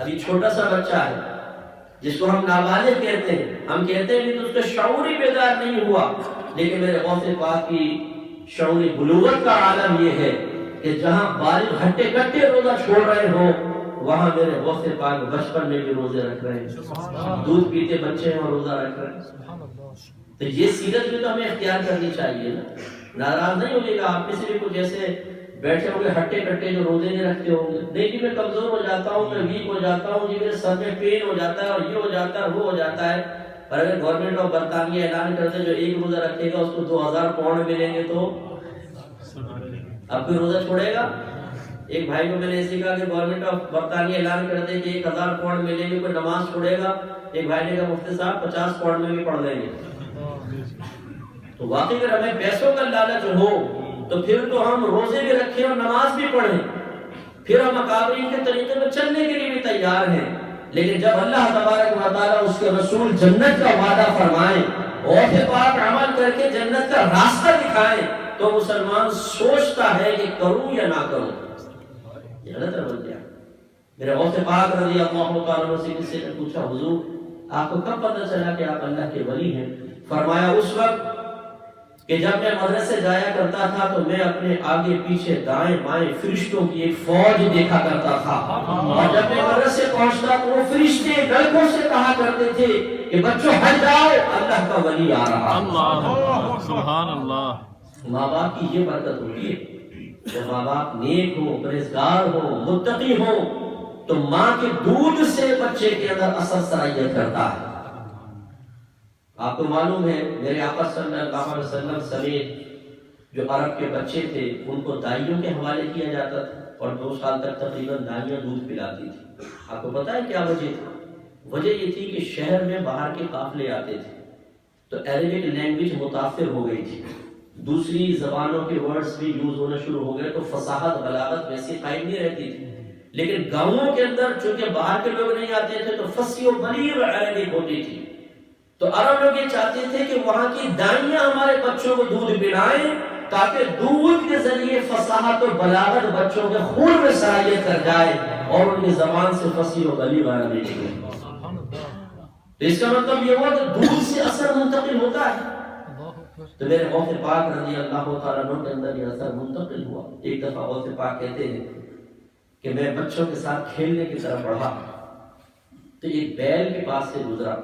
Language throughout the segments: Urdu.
ابھی چھوٹا سا بچہ ہے جس کو ہم نابالغ کہتے ہیں، ہم کہتے ہیں کہ تو اس کا شعور ہی بیدار نہیں ہوا، لیکن میرے غوث پاک کی شعور بلوغت کا عالم یہ ہے کہ جہاں بالغ ہٹے کٹے روزہ چھوڑ رہے ہوں، وہاں میرے غوث پاک بچپن میں بھی روزے رکھ رہے ہیں، دودھ پیتے بچے ہیں اور روزہ رکھ رہے ہیں۔ تو یہ سیرت بھی تو ہمیں اختیار کرنی چاہیے نا۔ ناراض نہیں ہوئے گا آپ کسی بھی کچھ ایسے بیٹھے ہوں گے ہٹے کٹے جو روزے نہیں رکھتے ہوں گے، نہیں جی میں کمزور ہو جاتا ہوں، میں ویک ہو جاتا ہوں، جی میرے سر میں پین ہو جاتا ہے اور یہ ہو جاتا ہے وہ ہو جاتا ہے۔ پر اگر گورنمنٹ آف برطانیہ اعلان کرتے جو ایک روزہ رکھے گا اس کو 2000 پاؤنڈ ملیں گے، تو اب کوئی روزہ چھوڑے گا؟ ایک بھائی کو میں نے ایسے کہا کہ گورنمنٹ آف برطانیہ اعلان کر دے کہ 1000 پاؤنڈ ملیں گے، کوئی نماز چھوڑے گا؟ ایک بھائی نے کہا مفتی صاحب 50 پاؤنڈ میں بھی پڑھ لیں گے۔ تو واقعی اگر ہمیں پیسوں کا لالچ ہو تو پھر تو ہم روزے بھی رکھیں اور نماز بھی پڑھیں، پھر ہم اکابرین کے طریقے میں چلنے کے لیے بھی تیار ہیں۔ لیکن جب اللہ تبارک و تعالیٰ اس کے رسول جنت کا وعدہ فرمائیں، غوث پاک عمل کر کے جنت کا راستہ دکھائیں، تو مسلمان سوچتا ہے کہ کروں یا نہ کروں۔ یہ غلط عمل کیا؟ میرے غوث پاک رضی اللہ تعالیٰ عنہ سے کسی نے پوچھا حضور آپ کو کب پتہ چلا کہ آپ اللہ کے ولی ہیں؟ فرمایا اس وقت کہ جب میں مدرسے جایا کرتا تھا تو میں اپنے آگے پیچھے دائیں بائیں فرشتوں کی ایک فوج دیکھا کرتا تھا، اور جب میں مدرسے پہنچتا تو وہ فرشتے لڑکوں سے کہا کرتے تھے کہ بچوں ہٹ جاؤ اللہ کا ولی آ رہا۔ اللہ سبحان اللہ۔ ماں باپ کی یہ برکت ہوتی ہے جب ماں باپ نیک ہو، پرہیزگار ہو، متقی ہو، تو ماں کے دودھ سے بچے کے اندر اثر صلاحیت کرتا ہے۔ آپ کو معلوم ہے میرے آقا صلی اللہ علیہ وسلم سمیت جو عرب کے بچے تھے ان کو دائیوں کے حوالے کیا جاتا تھا، اور 2 سال تک تقریباً دائیاں دودھ پلاتی تھی۔ آپ کو پتہ ہے کیا وجہ تھی؟ وجہ یہ تھی کہ شہر میں باہر کے قافلے آتے تھے تو عربک لینگویج متاثر ہو گئی تھی، دوسری زبانوں کے ورڈز بھی یوز ہونا شروع ہو گئے، تو فصاحت بلاغت ویسی قائم نہیں رہتی تھی۔ لیکن گاؤں کے اندر چونکہ باہر کے لوگ نہیں آتے تھے تو فصیح و بلیغ عربک ہوتی تھی، تو عرب لوگ یہ چاہتے تھے کہ وہاں کی دائیاں ہمارے بچوں کو دودھ پلائیں تاکہ دودھ کے ذریعے فصاحت و بلاغت بچوں کے خون میں صلاحیت کر جائے اور ان کی زبان سے فصیح و بلیغ عربی نکلے۔ تو اس کا مطلب یہ ہوا کہ دودھ سے اثر منتقل ہوتا ہے۔ تو میرے غوث پاک رضی اللہ تعالیٰ عنہ کے اندر یہ اثر منتقل ہوا۔ ایک دفعہ غوث پاک کہتے ہیں کہ میں بچوں کے ساتھ کھیلنے کی طرف بڑھا تو ایک بیل کے پاس سے گزرا،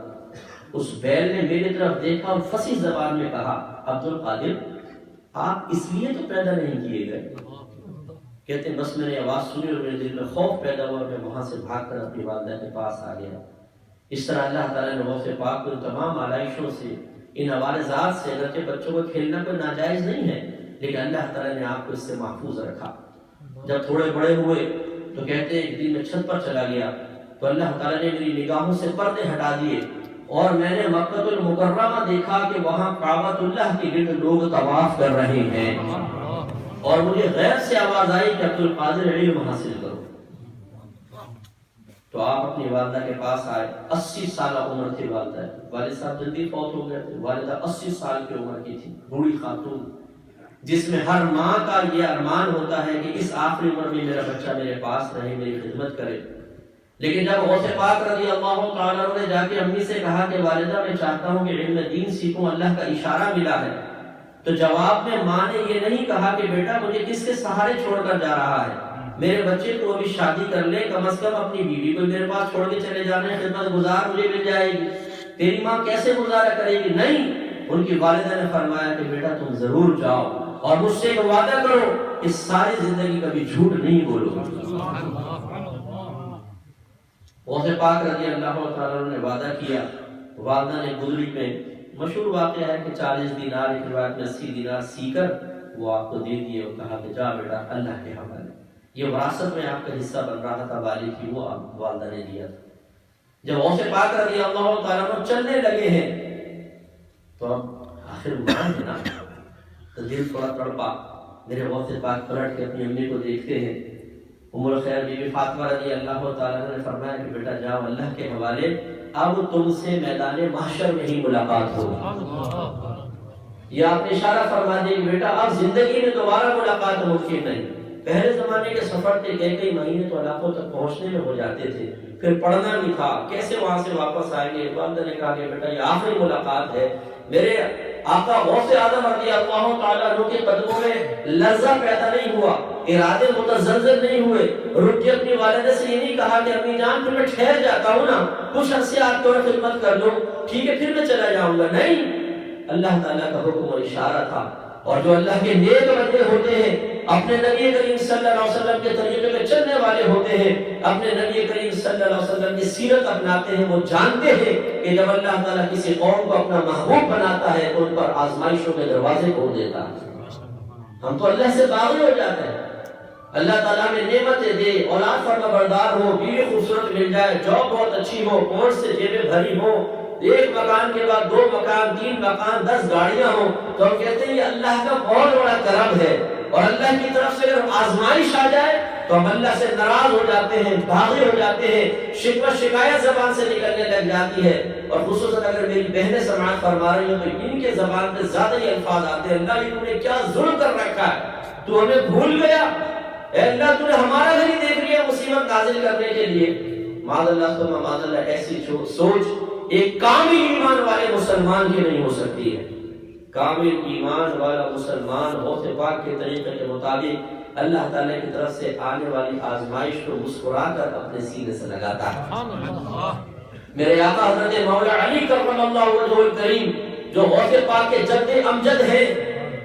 اس بیل نے میری طرف دیکھا اور فصیح زبان میں کہا عبد القادر آپ اس لیے تو پیدا نہیں کیے گئے۔ کہتے ہیں بس میں نے آواز سنی اور میرے دل میں خوف پیدا ہوا، میں وہاں سے بھاگ کر اپنی والدہ کے پاس آ گیا۔ اس طرح اللہ تعالیٰ نے غوث پاک کو ان تمام آلائشوں سے، ان عوارضات سے، اگرچہ بچوں کو کھیلنا کوئی ناجائز نہیں ہے لیکن اللہ تعالیٰ نے آپ کو اس سے محفوظ رکھا۔ جب تھوڑے بڑے ہوئے تو کہتے ہیں ایک دن میں چھت پر چلا گیا تو اللہ تعالیٰ نے میری نگاہوں سے پردے ہٹا دیے اور میں نے مکہ المکرمہ دیکھا کہ وہاں کعبۃ اللہ کے گرد لوگ طواف کر رہے ہیں، اور مجھے غیب سے آواز آئی کہ عبد القادر علم حاصل کرو۔ تو آپ اپنی والدہ کے پاس آئے، 80 سالہ عمر تھی والدہ، والد صاحب جلدی فوت ہو گئے تھے، والدہ 80 سال کی عمر کی تھی، بوڑھی خاتون، جس میں ہر ماں کا یہ ارمان ہوتا ہے کہ اس آخری عمر میں میرا بچہ میرے پاس رہے، میری خدمت کرے۔ لیکن جب غوث پاک رضی اللہ تعالیٰ عنہ نے جا کے امی سے کہا کہ والدہ میں چاہتا ہوں کہ علم دین سیکھوں، اللہ کا اشارہ ملا ہے، تو جواب میں ماں نے یہ نہیں کہا کہ بیٹا مجھے کس کے سہارے چھوڑ کر جا رہا ہے، میرے بچے کو ابھی شادی کر لے، کم از کم اپنی بیوی کو میرے پاس چھوڑ کے چلے جانے، خدمت گزار مجھے مل جائے گی، تیری ماں کیسے گزارا کرے گی؟ نہیں، ان کی والدہ نے فرمایا کہ بیٹا تم ضرور جاؤ اور مجھ سے ایک وعدہ کرو کہ ساری زندگی کبھی جھوٹ نہیں بولو۔ غوث پاک رضی اللہ تعالیٰ نے وعدہ کیا۔ والدہ نے گزری میں مشہور واقعہ ہے کہ 40 دینار، ایک روایت میں 80 دینار سی کر وہ آپ کو دے دیے اور کہا کہ جا بیٹا اللہ کے حوالے، یہ وراثت میں آپ کا حصہ بن رہا تھا، والی کی وہ والدہ نے دیا تھا۔ جب غوث پاک رضی اللہ تعالیٰ عنہ چلنے لگے ہیں تو اب آخر گمان ہے نا، تو دل تھوڑا تڑپا۔ میرے غوث پاک پلٹ کے اپنی امی کو دیکھتے ہیں، ام الخیر بی بی فاطمہ رضی اللہ تعالیٰ عنہ نے فرمایا کہ بیٹا جاؤ اللہ کے حوالے، اب تم سے میدان محشر میں ہی ملاقات ہو۔ یہ آپ نے اشارہ فرما دیا کہ بیٹا اب زندگی میں دوبارہ ملاقات ممکن نہیں، پہلے زمانے کے سفر تھے، کئی مہینے تو علاقوں تک پہنچنے میں ہو جاتے تھے، پھر پڑھنا بھی تھا، کیسے وہاں سے واپس آئیں گے؟ والدہ نے کہا کہ بیٹا یہ آخری ملاقات ہے، میرے آقا غوث اعظم رضی اللہ تعالیٰ عنہ کے قدموں میں لرزہ پیدا نہیں ہوا، ارادے متزلزل نہیں ہوئے، رک کے اپنی والدہ سے یہ نہیں کہا کہ امی جان پھر میں ٹھہر جاتا ہوں نا، کچھ عرصے آپ کی اور خدمت کر لوں، ٹھیک ہے پھر میں چلا جاؤں گا، نہیں، اللہ تعالیٰ کا حکم اور اشارہ تھا۔ اور جو اللہ کے نیک بندے ہوتے ہیں، اپنے نبی کریم صلی اللہ علیہ وسلم کے طریقے پہ چلنے والے ہوتے ہیں، اپنے نبی کریم صلی اللہ علیہ وسلم کی سیرت اپناتے ہیں، وہ جانتے ہیں کہ جب اللہ تعالیٰ کسی قوم کو اپنا محبوب بناتا ہے تو ان پر آزمائشوں کے دروازے کھول دیتا ہے۔ ہم تو اللہ سے باغی ہو جاتے ہیں، اللہ تعالیٰ میں نعمتیں دے، اولاد فرما بردار ہو، بیوی خوبصورت مل جائے، جاب بہت اچھی ہو، پونچھ سے جیبیں بھری ہو، ایک مکان کے بعد 2 مکان 3 مکان 10 گاڑیاں ہوں، تو ہم کہتے ہیں یہ اللہ کا بہت بڑا کرم ہے۔ اور اللہ کی طرف سے اگر آزمائش آ جائے تو ہم اللہ سے ناراض ہو جاتے ہیں، باغی ہو جاتے ہیں، شکوہ شکایت زبان سے نکلنے لگ جاتی ہے۔ اور خصوصاً اگر میری بہنیں سماعت فرما رہی ہوں تو ان کے زبان پہ زیادہ ہی الفاظ آتے ہیں، اللہ یہ تم نے کیا ظلم کر رکھا ہے، تو ہمیں بھول گیا، اے اللہ تو نے ہمارا گھر ہی دیکھ لیا مصیبت نازل کرنے کے لیے۔ معاذ اللہ ثم معاذ اللہ، ایسی سوچ ایک کامل ایمان والے مسلمان کی نہیں ہو سکتی ہے۔ کامل ایمان والا مسلمان غوث پاک کے طریقے کے مطابق اللہ تعالیٰ کی طرف سے آنے والی آزمائش کو مسکرا کر اپنے سینے سے لگاتا ہے۔ میرے آقا حضرت مولا علی کرم اللہ وجہہ الکریم جو غوث پاک کے جد امجد ہیں،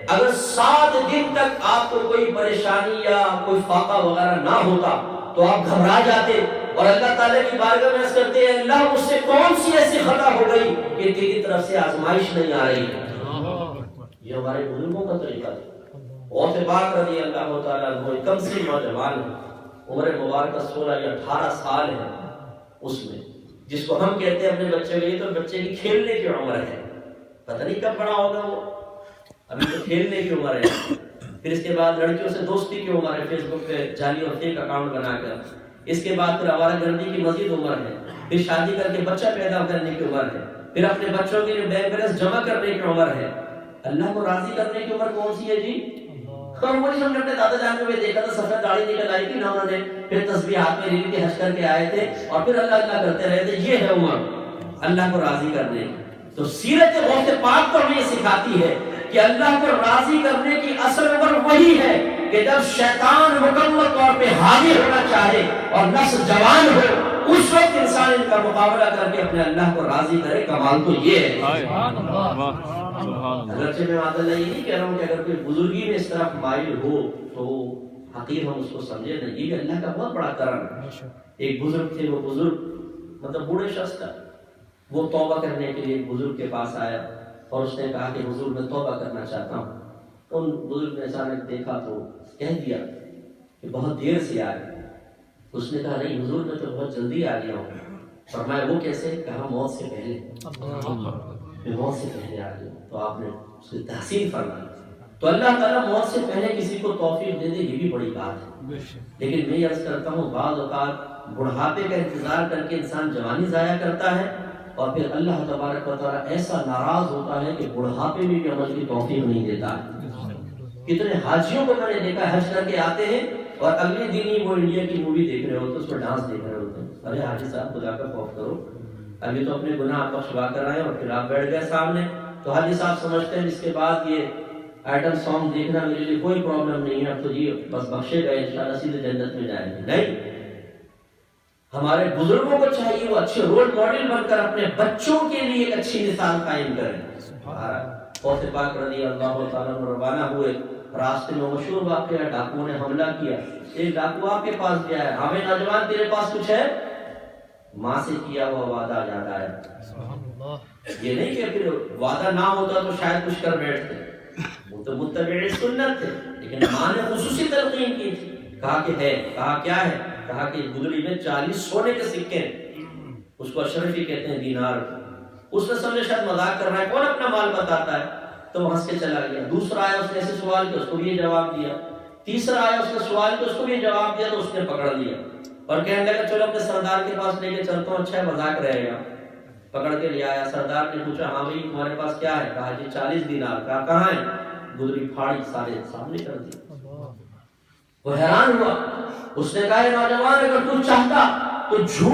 اگر 7 دن تک آپ کو کوئی پریشانی یا کوئی فاقہ وغیرہ نہ ہوتا تو آپ گھبرا جاتے اور اللہ تعالیٰ کی بارگاہ میں عرض کرتے ہیں اللہ مجھ سے کون سی ایسی خطا ہو گئی کہ تیری طرف سے آزمائش نہیں آ رہی ہے۔ یہ ہمارے بزرگوں کا طریقہ تھا۔ غوث پاک رضی اللہ تعالیٰ عنہ کم سے نوجوان ہے، عمر مبارکہ 16 یا 18 سال ہے، اس میں جس کو ہم کہتے ہیں اپنے بچے کے لیے تو بچے کی کھیلنے کی عمر ہے، پتہ نہیں کب بڑا ہوگا وہ، ابھی تو کھیلنے کی عمر ہے۔ پھر اس کے بعد لڑکیوں سے دوستی کی عمر ہے، فیس بک پہ جعلی اور فیک اکاؤنٹ بنا کر، اس کے بعد پھر آوارہ گردی کی مزید عمر ہے، پھر شادی کر کے بچہ پیدا کرنے کی عمر ہے، پھر اپنے بچوں کے لیے بینک بیلنس جمع کرنے کی عمر ہے۔ اللہ کو راضی کرنے کی عمر کون سی ہے جی؟ ہم اپنے دادا جان کو بھی دیکھا تھا، سفید داڑھی نکل آئی تھی نا انہوں نے، پھر تسبیح ہاتھ میں لے کے حج کر کے آئے تھے اور پھر اللہ اللہ کرتے رہے تھے، یہ ہے عمر اللہ کو راضی کرنے کی۔ تو سیرت غوث پاک تو ہمیں یہ سکھاتی ہے کہ اللہ کو راضی کرنے کی اصل عمر وہی ہے کہ جب شیطان مکمل طور پہ حاضر ہونا چاہے اور نفس جوان ہو، اس وقت انسان ان کا مقابلہ کر کے اپنے اللہ کو راضی کرے۔ کمال تو یہ ہے۔ اگرچہ میں معاذ اللہ یہ نہیں کہہ رہا ہوں کہ اگر کوئی بزرگی میں اس طرح مائل ہو تو حقیر ہم اس کو سمجھے نہیں، یہ بھی اللہ کا بہت بڑا کرم ہے۔ ایک بزرگ تھے، وہ بزرگ مطلب بوڑھے شخص کا، وہ توبہ کرنے کے لیے ایک بزرگ کے پاس آیا اور اس نے کہا کہ حضور میں توبہ کرنا چاہتا ہوں۔ ان بزرگ نے اچانک دیکھا تو کہہ دیا کہ بہت دیر سے آئے۔ اس نے کہا نہیں حضور میں تو بہت جلدی آ گیا ہوں۔ فرمایا وہ کیسے؟ کہا موت سے پہلے، میں موت سے پہلے آ گیا۔ تو آپ نے اس کی تحسین فرمائی۔ تو اللہ تعالیٰ موت سے پہلے کسی کو توفیق دے دے، یہ بھی بڑی بات ہے۔ لیکن میں عرض کرتا ہوں بعض اوقات بڑھاپے کا انتظار کر کے انسان جوانی ضائع کرتا ہے اور پھر اللہ تبارک و تعالیٰ ایسا ناراض ہوتا ہے کہ بڑھاپے میں بھی عمل کی توفیق نہیں دیتا ہے۔ کتنے حاجیوں کو میں نے دیکھا حج کر کے آتے ہیں اور اگلے دن ہی وہ انڈیا کی مووی دیکھ رہے ہوتے ہیں، اس پر ڈانس دیکھ رہے ہوتے ہیں۔ ارے حاجی صاحب خدا کا خوف کرو، ابھی تو اپنے گناہ آپ بخشوا کر آئے اور پھر آپ بیٹھ گئے سامنے۔ تو حاجی صاحب سمجھتے ہیں اس کے بعد یہ آئٹم سانگ دیکھنا میرے لیے کوئی پرابلم نہیں ہے، اب تو جی بس بخشے گئے انشاءاللہ سیدھے جنت میں جائیں گے۔ نہیں، ہمارے بزرگوں کو چاہیے وہ اچھے رول ماڈل بن کر اپنے بچوں کے لیے ایک اچھی مثال قائم کریں۔ غوث پاک رضی اللہ تعالیٰ عنہ روانہ ہوئے، راستے میں مشہور واقعہ ڈاکوؤں نے حملہ کیا۔ ایک ڈاکو آپ کے پاس گیا ہے، ہمیں نوجوان تیرے پاس کچھ ہے؟ ماں سے کیا ہوا وعدہ یاد آیا۔ یہ نہیں کہ پھر وعدہ نہ ہوتا تو شاید کچھ کر بیٹھتے، وہ تو متبع سنت تھے، لیکن ماں نے خصوصی تلقین کی تھی، کہا کہ ہے، کہا کیا ہے؟ کہا کہ گدڑی میں 40 سونے کے سکے ہیں، اس کو اشرفی کہتے ہیں، دینار۔ اس نے سمجھے شاید مذاق کر رہا ہے، کون اپنا مال بتاتا ہے، تو ہنس کے چلا گیا۔ دوسرا آیا، اس نے ایسے سوال کیا، اس کو بھی یہ جواب دیا۔ تیسرا آیا، اس نے سوال کیا، اس کو بھی یہ جواب دیا، تو اس نے پکڑ لیا اور کہنے لگا چلو اپنے سردار کے پاس لے کے چلتا ہوں، اچھا ہے مذاق رہے گا۔ پکڑ کے لے آیا، سردار نے پوچھا ہاں بھائی تمہارے پاس کیا ہے؟ کہا جی 40 دینار۔ کہا کہاں ہے؟ گدڑی پھاڑی، سارے سامنے کر دی۔ وہ حیران ہوا. اس نے کہا اے نوجوان اگر تو چاہتا تو جھوٹ